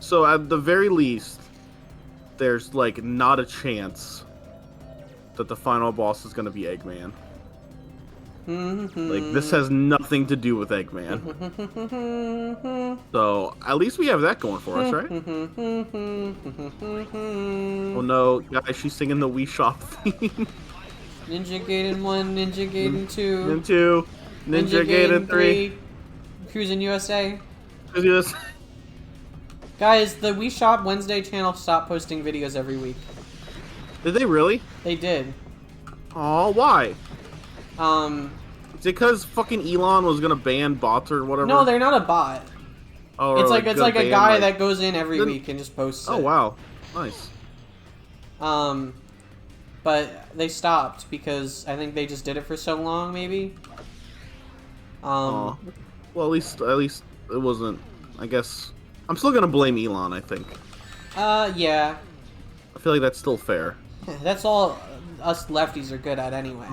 So at the very least, there's like not a chance that the final boss is gonna be Eggman. Like, this has nothing to do with Eggman. So, at least we have that going for us, right? Oh no, guys, she's singing the Wii Shop theme. Ninja Gaiden 1, Ninja Gaiden 2. Ninja 2, Ninja Gaiden 3. Cruising USA. Yes. Guys, the Wii Shop Wednesday channel stopped posting videos every week. Did they really? They did. Oh, why? Um... Is it because fucking Elon was gonna ban bots or whatever? No, they're not a bot. Oh, it's like a guy like... that goes in every week and just posts it. Oh, wow. Nice. But they stopped because I think they just did it for so long, maybe. Well, at least it wasn't. I guess I'm still gonna blame Elon. I think. Yeah. I feel like that's still fair. That's all us lefties are good at anyway.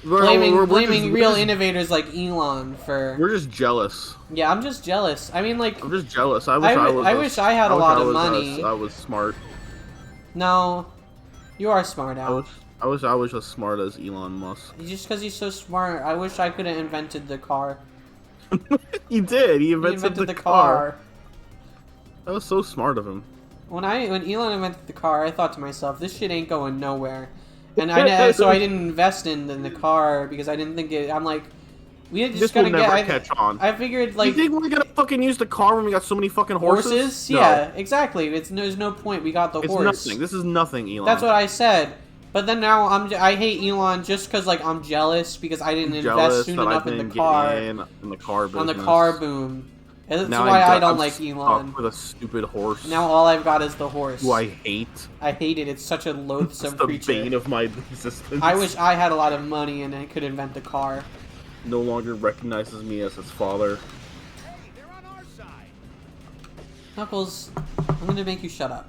we're blaming real innovators like Elon for. We're just jealous. Yeah, I'm just jealous. I mean, like. I'm just jealous. I wish I had a lot of money. I was smart. No, you are smart, Al. I wish I was as smart as Elon Musk. Just because he's so smart, I wish I could have invented the car. He did. He invented the car. That was so smart of him. When Elon invented the car, I thought to myself, this shit ain't going nowhere. And so I didn't invest in the car because I didn't think it. I'm like, we just gotta catch on. I figured like. You think we're gonna fucking use the car when we got so many fucking horses? Horses? No. Yeah, exactly. There's no point. We got the horse. It's nothing. This is nothing, Elon. That's what I said. But then now I hate Elon just because like I'm jealous because I didn't invest soon enough in the car. In the car business. On the car boom. That's now why I don't like Elon. With a stupid horse. Now all I've got is the horse. Who I hate. I hate it. It's such a loathsome it's the creature. bane of my existence. I wish I had a lot of money and I could invent a car. No longer recognizes me as his father. Hey, they're on our side. Knuckles, I'm gonna make you shut up.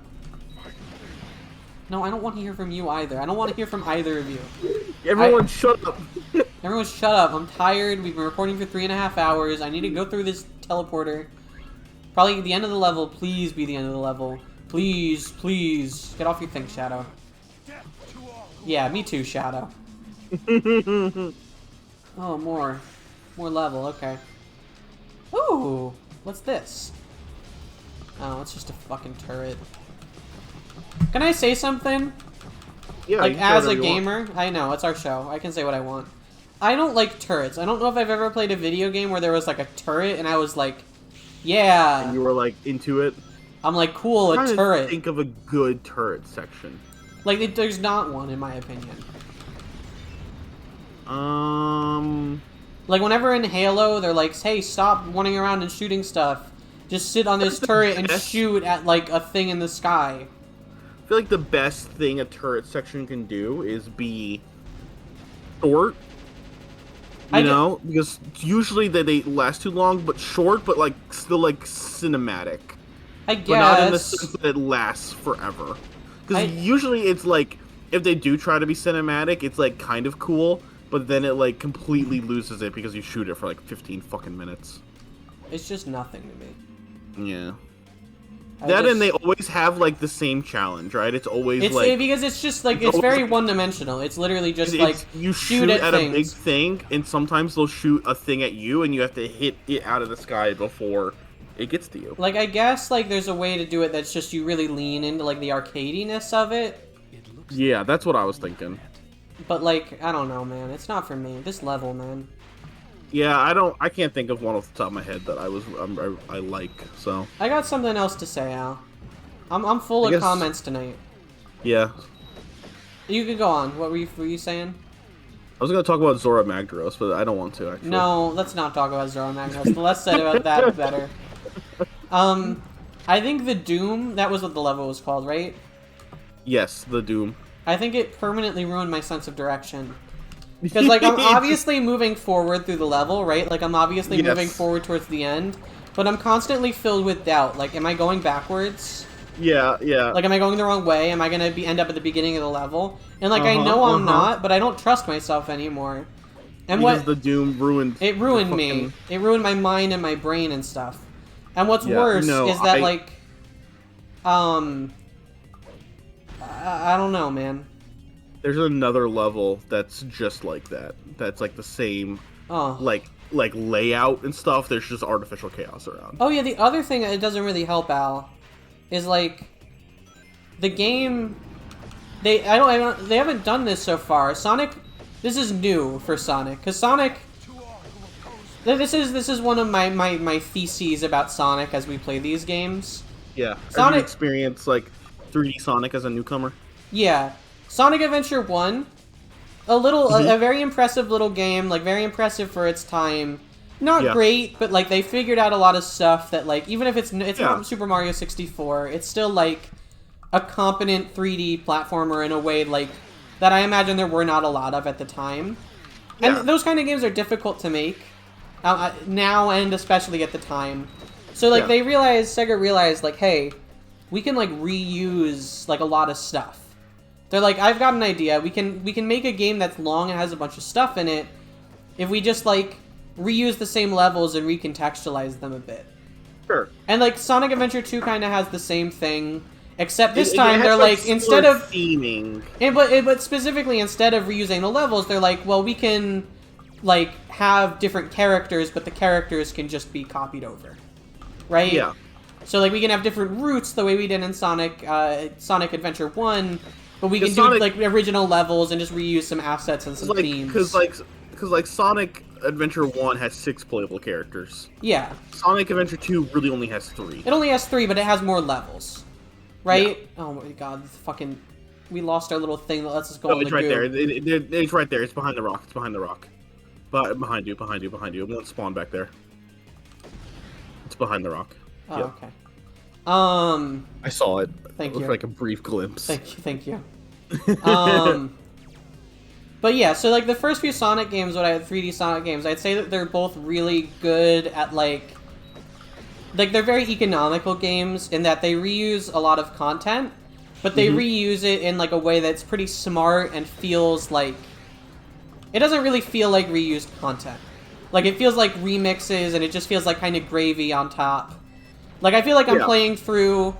No, I don't want to hear from you either. I don't want to hear from either of you. Everyone shut up. Everyone shut up. I'm tired. We've been recording for 3.5 hours. I need to go through this teleporter. Probably the end of the level. Please be the end of the level. Please, please. Get off your thing, Shadow. Yeah, me too, Shadow. Oh, more level. Okay. Ooh, what's this? Oh, it's just a fucking turret. Can I say something? Yeah, like, as a gamer, I know, it's our show. I can say what I want. I don't like turrets. I don't know if I've ever played a video game where there was, like, a turret, and I was like, yeah. And you were, like, into it? I'm like, cool, a turret. Think of a good turret section. Like, there's not one, in my opinion. Like, whenever in Halo, they're like, hey, stop running around and shooting stuff. Just sit on this turret and shoot at, like, a thing in the sky. I feel like the best thing a turret section can do is be short. You know? Because usually they last too long, but short, but, like, still, like, cinematic. I guess. But not in the sense that it lasts forever. Because usually it's, like, if they do try to be cinematic, it's, like, kind of cool, but then it, like, completely loses it because you shoot it for, like, 15 fucking minutes. It's just nothing to me. Yeah. And they always have, like, the same challenge, right? It's always, because it's just, like, it's very one-dimensional. It's literally just, like, you shoot at a big thing, and sometimes they'll shoot a thing at you, and you have to hit it out of the sky before it gets to you. Like, I guess, like, there's a way to do it that's just you really lean into, like, the arcadiness of it. Yeah, that's what I was thinking. But, like, I don't know, man. It's not for me. This level, man. Yeah, I can't think of one off the top of my head that I like, so. I got something else to say, Al. I'm full of comments tonight. Yeah. You could go on. What were you saying? I was gonna talk about Zora Magdaros, but I don't want to, actually. No, let's not talk about Zora Magdaros. The less said about that, the better. I think the Doom, that was what the level was called, right? Yes, the Doom. I think it permanently ruined my sense of direction. Because, like, I'm obviously moving forward through the level, right? Like, I'm obviously moving forward towards the end. But I'm constantly filled with doubt. Like, am I going backwards? Yeah, yeah. Like, am I going the wrong way? Am I going to end up at the beginning of the level? And, like, I know I'm not, but I don't trust myself anymore. And because the Doom ruined... It ruined me. It ruined my mind and my brain and stuff. And what's worse is that, like... I don't know, man. There's another level that's just like that. That's like the same, Oh. like layout and stuff. There's just artificial chaos around. Oh yeah, the other thing that it doesn't really help Al is like the game. They haven't done this so far. Sonic, this is new for Sonic because Sonic. This is one of my theses about Sonic as we play these games. Yeah, Sonic- Have you experienced like 3D Sonic as a newcomer? Yeah, Sonic Adventure 1, a very impressive little game, like very impressive for its time. Not great, but like they figured out a lot of stuff that like even if it's not Super Mario 64, it's still like a competent 3D platformer in a way like that I imagine there were not a lot of at the time. And those kind of games are difficult to make now and especially at the time. So like Sega realized like, hey, we can like reuse like a lot of stuff. They're like, I've got an idea. We can make a game that's long and has a bunch of stuff in it if we just like reuse the same levels and recontextualize them a bit. Sure. And like Sonic Adventure 2 kind of has the same thing, except this time they're like instead of theming, but specifically instead of reusing the levels, they're like, well, we can like have different characters, but the characters can just be copied over, right? Yeah. So like we can have different routes the way we did in Sonic Adventure 1, but we can do Sonic, like original levels and just reuse some assets and some themes. Because Sonic Adventure 1 has 6 playable characters. Yeah. Sonic Adventure 2 really only has 3. It only has 3, but it has more levels, right? Yeah. Oh my god, fucking, we lost our little thing that lets us go. Oh, it's right there. It's right there. It's behind the rock. It's behind the rock. Behind you. It won't spawn back there. It's behind the rock. Oh, yep. Okay. I saw it. Thank it you. For like a brief glimpse. Thank you. But yeah, so like the first few Sonic games, 3D Sonic games, I'd say that they're both really good at like they're very economical games in that they reuse a lot of content, but they reuse it in like a way that's pretty smart and feels like it doesn't really feel like reused content. Like it feels like remixes and it just feels like kind of gravy on top. Like I feel like I'm playing through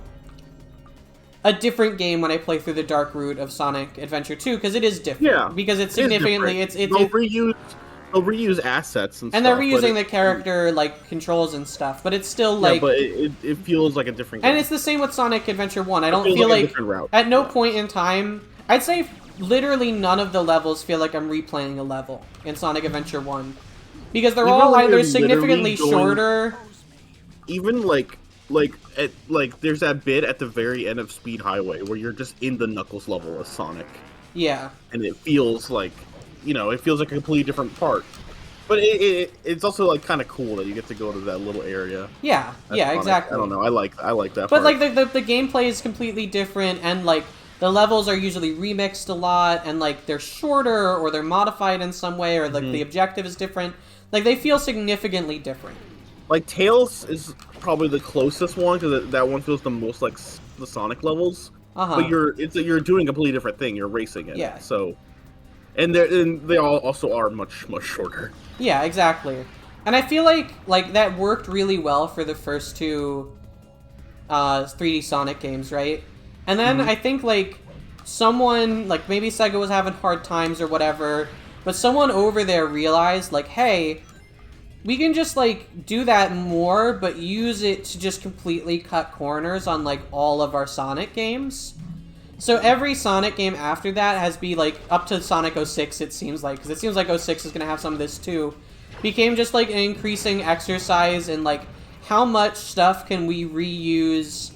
a different game when I play through the dark route of Sonic Adventure 2 because it is different. Yeah, because it's significantly they'll reuse assets and stuff. And they're reusing the character like controls and stuff, but it's still like but it feels like a different game. And it's the same with Sonic Adventure 1. I don't feel like at no point in time, I'd say literally none of the levels feel like I'm replaying a level in Sonic Adventure 1 because they're all either significantly shorter. Even there's that bit at the very end of Speed Highway where you're just in the Knuckles level as Sonic. Yeah. And it feels like, it feels like a completely different part. But it's also like kind of cool that you get to go to that little area. Yeah, exactly. I don't know. I like that. But part. like the gameplay is completely different, and like the levels are usually remixed a lot, and like they're shorter or they're modified in some way, or like the objective is different. Like they feel significantly different. Like Tails is probably the closest one because that one feels the most like the Sonic levels. But you're doing a completely different thing. You're racing it. Yeah. So, and they all also are much shorter. Yeah, exactly. And I feel like that worked really well for the first two 3D Sonic games, right? And then I think like someone like maybe Sega was having hard times or whatever, but someone over there realized like, hey, we can just like do that more, but use it to just completely cut corners on like all of our Sonic games. So every Sonic game after that has be like up to Sonic 06, it seems like, because it seems like 06 is going to have some of this too, became just like an increasing exercise in like how much stuff can we reuse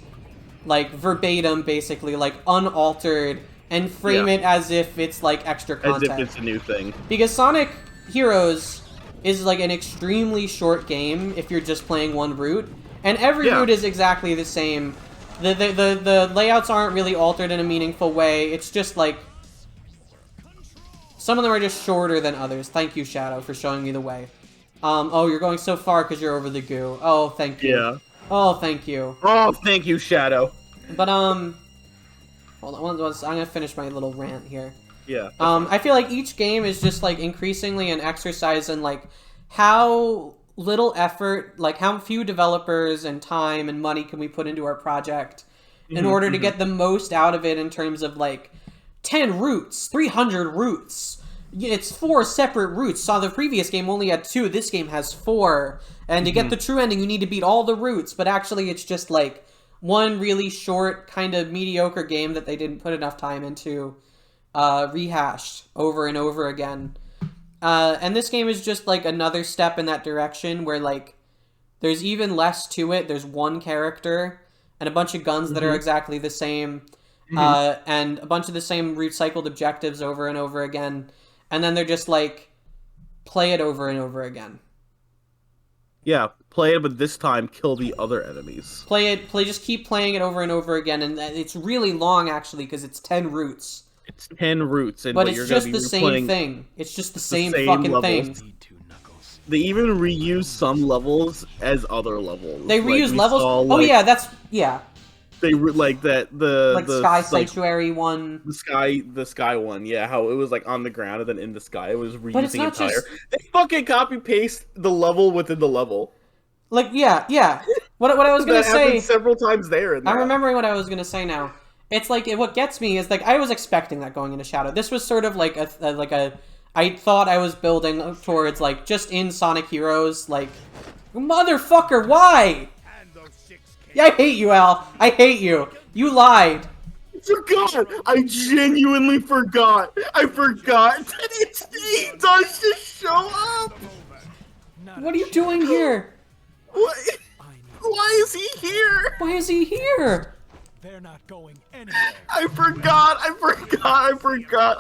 like verbatim, basically, like unaltered, and frame it as if it's like extra content. As if it's a new thing. Because Sonic Heroes is like an extremely short game if you're just playing one route, and every route is exactly the same. The layouts aren't really altered in a meaningful way. It's just like some of them are just shorter than others. Thank you, Shadow, for showing me the way. Oh, you're going so far because you're over the goo. Oh, thank you. Yeah. Oh, thank you. Oh, thank you, Shadow. But hold on, I'm gonna finish my little rant here. Yeah. I feel like each game is just like increasingly an exercise in like how little effort, like how few developers and time and money can we put into our project, in order to get the most out of it in terms of like 10 routes, 300 routes. It's 4 separate routes. So the previous game only had 2. This game has 4. And to get the true ending, you need to beat all the routes. But actually, it's just like one really short, kind of mediocre game that they didn't put enough time into, rehashed over and over again. And this game is just like another step in that direction where like there's even less to it. There's one character and a bunch of guns that are exactly the same, and a bunch of the same recycled objectives over and over again. And then they're just like, play it over and over again. Yeah, play it, but this time kill the other enemies. Just keep playing it over and over again, and it's really long actually because it's 10 routes. It's 10 routes, and but you're it's just gonna be the same thing. It's just the same fucking levels. thing. They even reuse some levels as other levels. They reuse like, levels. saw, oh yeah, yeah. They like that the Sky Sanctuary one. The sky one, yeah. How it was like on the ground and then in the sky. It was reusing but it's not entire. Just... They fucking copy paste the level within the level. Like yeah. What I was gonna say several times there. I'm remembering what I was gonna say now. It's like what gets me is like I was expecting that going into Shadow. This was sort of like a I thought I was building towards like just in Sonic Heroes like motherfucker why? Yeah, I hate you, Al. I hate you. You lied. I forgot. I genuinely forgot. I forgot that he does just show up. What are you doing here? What? Why is he here? Why is he here? They're not going anywhere. I forgot.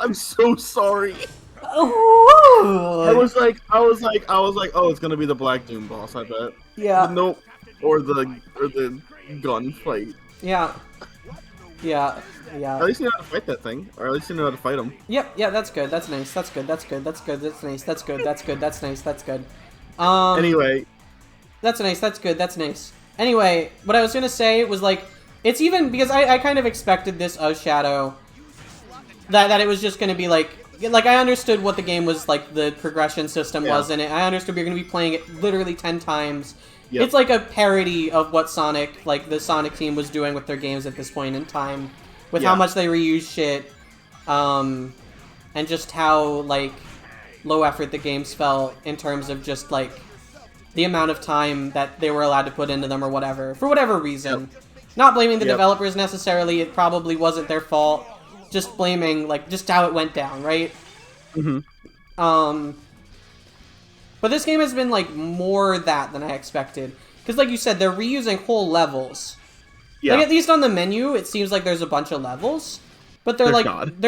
I'm so sorry. Oh. I was like, oh, it's gonna be the Black Doom boss, I bet. Yeah. But nope. Or the gunfight. Yeah. At least you know how to fight that thing, or at least you know how to fight him. Yep. Yeah, that's good. That's nice. That's good. That's nice. That's good. Anyway. That's nice. That's good. That's nice. Anyway, what I was gonna say was like, it's even because I kind of expected this of Shadow, that it was just gonna be like I understood what the game was like, the progression system was in it. I understood we were gonna be playing it literally 10 times. Yep. It's like a parody of what Sonic, like the Sonic team was doing with their games at this point in time, with how much they reuse shit, and just how like low effort the games felt in terms of just like the amount of time that they were allowed to put into them or whatever, for whatever reason. Yep. Not blaming the developers necessarily, it probably wasn't their fault, just blaming like just how it went down, right? But this game has been, like, more that than I expected. Because, like you said, they're reusing whole levels. Yeah. Like, at least on the menu, it seems like there's a bunch of levels. But there's not.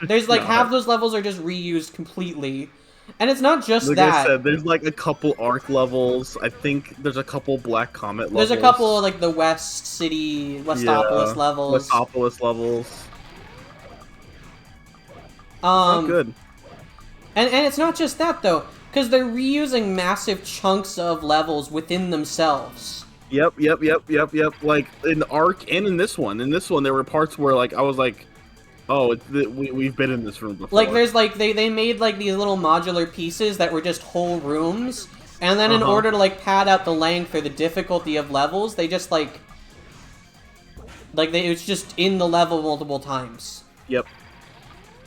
There's, like, half those levels are just reused completely. And it's not just like that. I said, there's, like, a couple Arc levels. I think there's a couple Black Comet levels. There's a couple, like, the West City, Westopolis levels. Westopolis levels. Oh, good. And it's not just that, though. Because they're reusing massive chunks of levels within themselves. Yep. Like, in Arc and in this one. In this one, there were parts where, like, I was like, oh, we've been in this room before. Like, there's, like, they made, like, these little modular pieces that were just whole rooms. And then in order to, like, pad out the length or the difficulty of levels, they just, it was just in the level multiple times. Yep.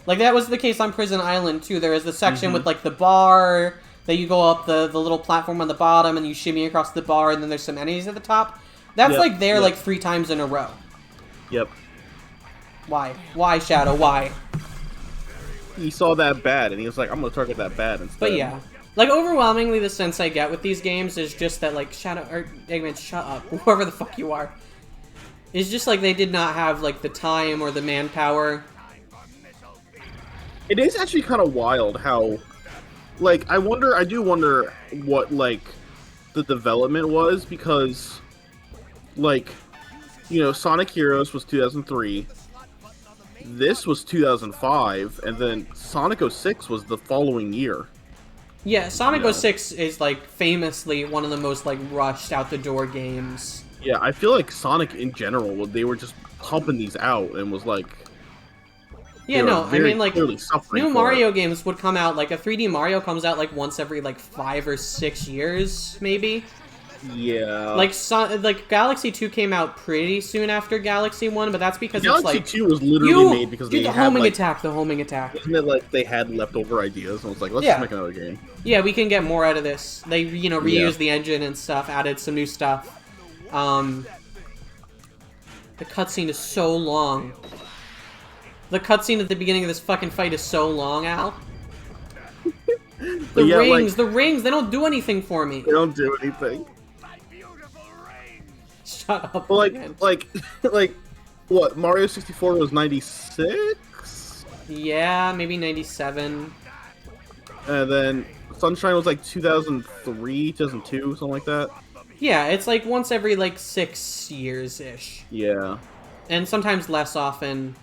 Like, that was the case on Prison Island, too. There is the section with, like, the bar, that you go up the little platform on the bottom, and you shimmy across the bar, and then there's some enemies at the top. That's, like, 3 times in a row. Yep. Why? Why, Shadow? Why? He saw that bad, and he was like, I'm gonna target that bad instead. But, yeah. Like, overwhelmingly, the sense I get with these games is just that, like, Shadow... Or, Eggman, shut up. Whoever the fuck you are. It's just, like, they did not have, like, the time or the manpower... It is actually kind of wild how, like, I do wonder what, like, the development was, because, like, you know, Sonic Heroes was 2003, this was 2005, and then Sonic 06 was the following year. Yeah, Sonic 06 is, like, famously one of the most, like, rushed out-the-door games. Yeah, I feel like Sonic in general, they were just pumping these out, and was like... Yeah, no, I mean, like, new Mario games would come out, like, a 3D Mario comes out, like, once every, like, 5 or 6 years, maybe. Yeah. Like Galaxy 2 came out pretty soon after Galaxy 1, but that's because Galaxy it's like 2 was literally made because they the had homing like, attack, the homing attack. isn't it like they had leftover ideas and was like, let's Yeah. just make another game. Yeah, we can get more out of this. They, you know, reused Yeah. the engine and stuff, added some new stuff. The cutscene is so long. The cutscene at the beginning of this fucking fight is so long, Al. But yeah, The rings, they don't do anything for me. they don't do anything. Shut up. But man. like, what? Mario 64 was 96, Yeah, maybe 97. and then Sunshine was like 2003, 2002, something like that. Yeah, it's like once every like 6 years-ish. Yeah. And sometimes less often.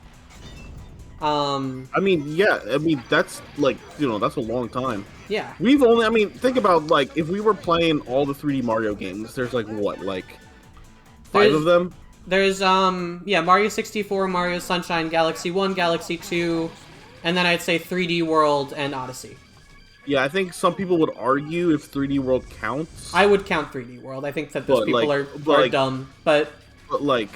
I mean, yeah. I mean, that's like, you know, that's a long time. Yeah. We've only, I mean, think about like if we were playing all the 3D Mario games. There's like what, like 5 of them. There's yeah, Mario 64, Mario Sunshine, Galaxy 1, Galaxy 2, and then I'd say 3D World and Odyssey. Yeah, I think some people would argue if 3D World counts. I would count 3D World. I think that those But, people like- are but, like- dumb, but But like,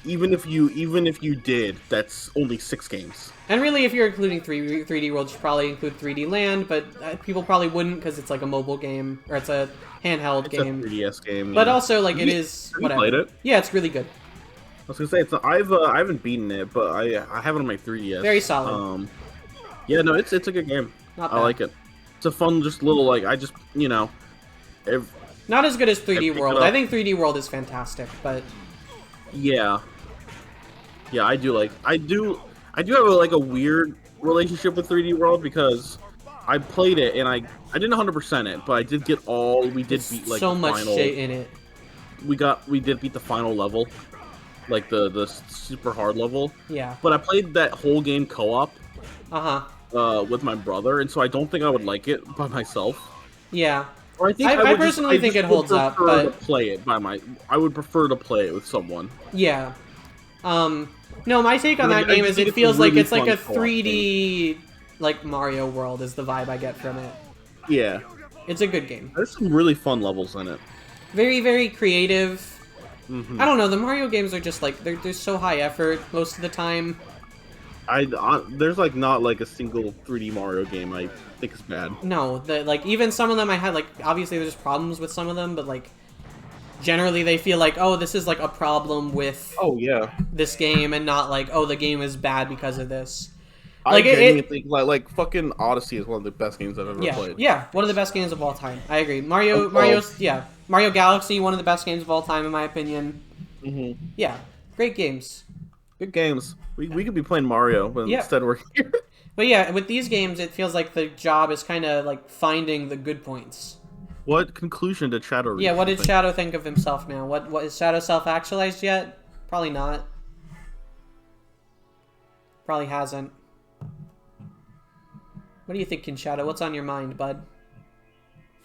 even if you did, that's only 6 games. and really, if you're including 3D World, you should probably include 3D Land, but people probably wouldn't because it's like a mobile game or it's a handheld It's game. a 3DS game. But yeah. also, like, it You- is have you whatever. played it? Yeah, it's really good. I was gonna say I haven't beaten it, but I have it on my 3DS. Very solid. Yeah, no, it's a good game. Not I bad. like it. It's a fun, just little like I just if, Not as good as 3D pick it World. up. I think 3D World is fantastic, but yeah, I do have a weird relationship with 3D World because I played it and I didn't 100% it, but I did get we did beat like so the much final. shit in it. We did beat the final level, like the super hard level. Yeah. But I played that whole game co-op Uh-huh. with my brother, and so I don't think I would like it by myself. Yeah. Or I think I would personally think just it holds would up, prefer to but- play it I would prefer to play it with someone. Yeah. No, my take on I that game just is think it it's a feels like really it's like fun a co-op 3D like Mario World is the vibe I get from it. Yeah, It's a good game. there's some really fun levels in it. Very, very creative. Mhm. I don't know, the Mario games are just like they're so high effort most of the time. There's like not like a single 3D Mario game I think is bad. No, like even some of them I had like obviously there's problems with some of them, but like generally they feel like, oh, this is like a problem with Oh yeah, this game and not like, oh, the game is bad because of this. I Like, genuinely think like fucking Odyssey is one of the best games I've ever Yeah, played. yeah, one of the best games of all time. I agree. Oh, Mario Galaxy, one of the best games of all time in my opinion. hmm Yeah, great games. Good games. We could be playing Mario, but Yeah. instead we're here. But yeah, with these games, it feels like the job is kind of like finding the good points. What conclusion did Shadow reach? Yeah, what did think? Shadow think of himself now? What is Shadow self-actualized yet? Probably not. Probably hasn't. What are you thinking, Shadow? What's on your mind, bud?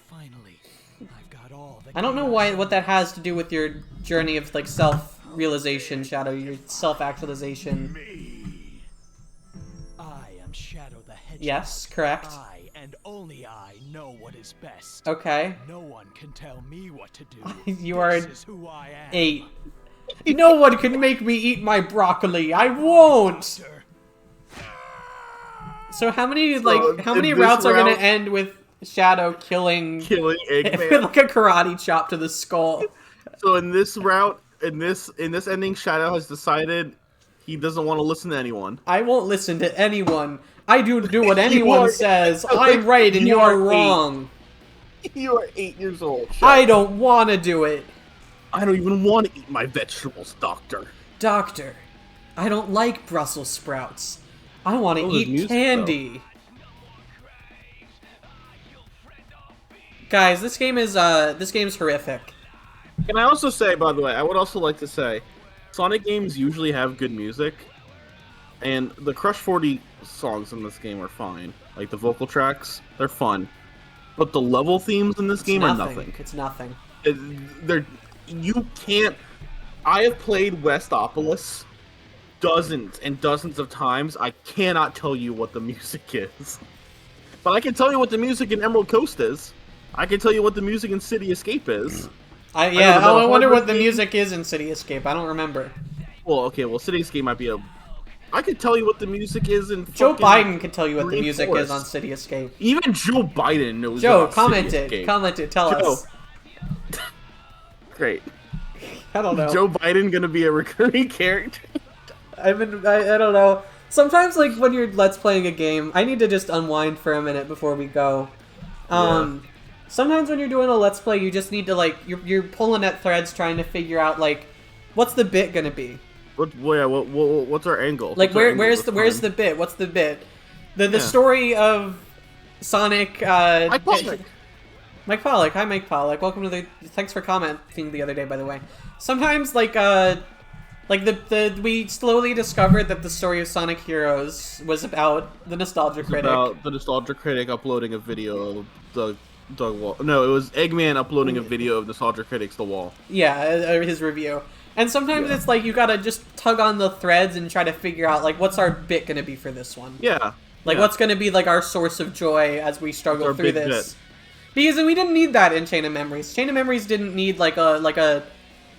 Finally, I've got all the I don't know what that has to do with your journey of like self-realization, Shadow. Your self-actualization. Me. I am Shadow the Hedgehog. Yes, correct. I and only I know what is best. Okay. No one can tell me what to do. You are This is who I am. 8. No one can make me eat my broccoli. I won't. Sir. So how many in routes this are gonna route- end with Shadow killing Killing with Eggman. like a karate chop to the skull? So in this route, in this ending, Shadow has decided he doesn't want to listen to anyone. I won't listen to anyone. I do what You anyone are- says. I'm right and You you are are 8. wrong. You are 8 years old. Shadow. I don't want to do it. I don't even want to eat my vegetables, Doctor. Doctor, I don't like Brussels sprouts. I want to Oh, there's eat music, candy. Guys, this game's horrific. Can I also say, by the way, I would also like to say, Sonic games usually have good music, and the Crush 40 songs in this game are fine. Like the vocal tracks, they're fun, but the level themes in this game are nothing. It's nothing. You can't. I have played Westopolis dozens and dozens of times. I cannot tell you what the music is, but I can tell you what the music in Emerald Coast is. I can tell you what the music in City Escape is. Yeah. know, I wonder what the game- music is in City Escape. I don't remember. Well, okay. Well, City Escape might be a. I could tell you what the music is in. Joe fucking Biden could tell you what the Green music Forest. is on City Escape. Even Joe Biden knows. Joe, about comment City it. Escape. Comment it. Tell Joe. us. Great. I don't know. Joe Biden gonna be a recurring character. I don't know. Sometimes, like, when you're Let's Playing a game, I need to just unwind for a minute before we go. Sometimes when you're doing a Let's Play, you just need to, like, you're pulling at threads trying to figure out, like, what's the bit gonna be? What's our angle? Like, What's our angle where's this the time? bit? What's the bit? The story of Sonic, Mike Pollock. Mike Pollock. Hi, Mike Pollock. Welcome to the... Thanks for commenting the other day, by the way. Sometimes, like we slowly discovered that the story of Sonic Heroes was about the Nostalgia Critic. About the Nostalgia Critic uploading a video of the Wall. No, it was Eggman uploading a video of Nostalgia Critic's The Wall. Yeah, his review. And sometimes it's like you gotta just tug on the threads and try to figure out, like, what's our bit gonna be for this one? Yeah. Like, what's gonna be, like, our source of joy as we struggle our through big this? bit? Because we didn't need that in Chain of Memories. Chain of Memories didn't need, like a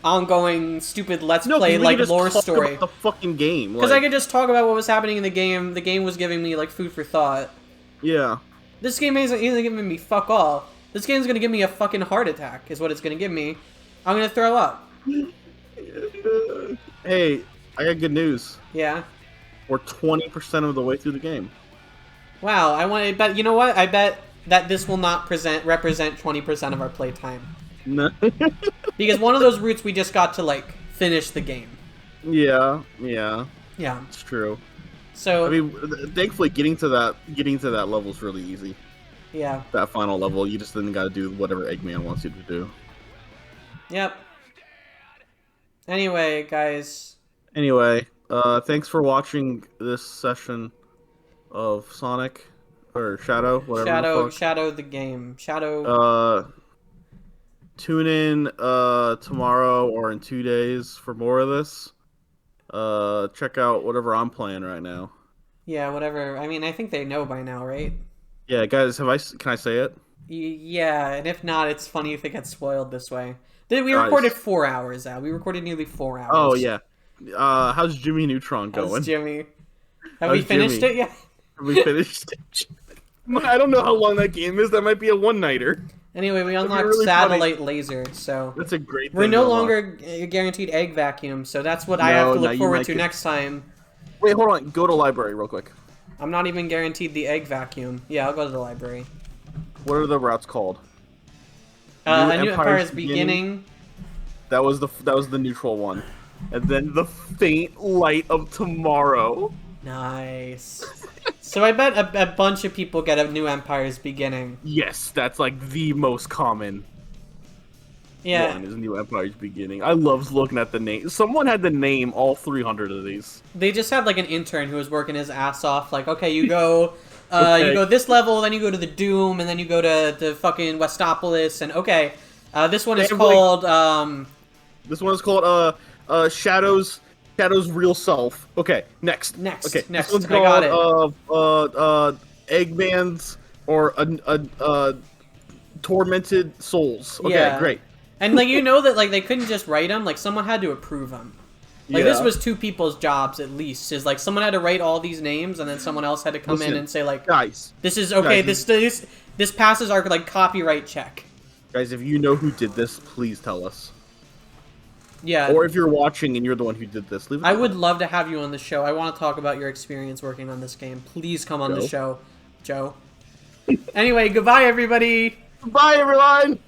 ongoing, stupid Let's Play, like, lore story. The fucking game. Because I could just talk about what was happening in the game. The game was giving me, like, food for thought. Yeah. This game isn't giving me fuck all. This game's gonna give me a fucking heart attack, is what it's gonna give me. I'm gonna throw up. Hey, I got good news. Yeah. We're 20% of the way through the game. Wow, I bet, you know what? I bet that this will not represent 20% of our playtime. No. Because one of those routes we just got to, like, finish the game. Yeah. Yeah. It's true. So I mean, thankfully, getting to that level is really easy. yeah. That final level, you just then got to do whatever Eggman wants you to do. Yep. Anyway, guys. Anyway, thanks for watching this session of Sonic or Shadow, whatever. Shadow the game. Shadow. Tune in tomorrow or in 2 days for more of this. Check out whatever I'm playing right now. Yeah, whatever. I mean, I think they know by now, right? Yeah, guys, can I say it? Yeah, and if not, it's funny if it gets spoiled this way. We Guys. recorded 4 hours out. We recorded nearly 4 hours. Oh yeah. How's Jimmy Neutron going? How's Jimmy? Have How's we finished Jimmy? it yet? Have we finished it? I don't know how long that game is. That might be a one-nighter. Anyway, we That'd be unlocked really Satellite Laser, so That's a great thing. we're no to unlock. longer guaranteed Egg Vacuum, so that's what I have to now look you forward might to get- next time. Wait, hold on. Go to library real quick. I'm not even guaranteed the Egg Vacuum. Yeah, I'll go to the library. What are the routes called? A New Empire's Beginning. That was the neutral one, and then the faint light of tomorrow. Nice. So I bet a bunch of people get a New Empire's Beginning. Yes, that's like the most common Yeah. one is New Empire's Beginning. I love looking at the name. Someone had to name all 300 of these. They just had like an intern who was working his ass off. Like, okay, you go, Okay. you go this level, then you go to the Doom, and then you go to the fucking Westopolis, and okay, this one is They have, like- called This one is called Shadow's Real Self. Okay, next. Next, Okay, next. This one's I got called Eggman's or Tormented Souls. Okay, Yeah. great. And like, you know that like they couldn't just write them. Like someone had to approve them. Like this Yeah. was 2 people's jobs at least. Is like someone had to write all these names, and then someone else had to come in Listen, and say like, Guys, this is okay. guys, This passes our like copyright check. if you know who did this, please tell us. Yeah. Or if you're watching and you're the one who did this, leave it. I would love to have you on the show. I want to talk about your experience working on this game. Please come on the Joe. show, Joe. Anyway, goodbye, everybody. Bye, everyone.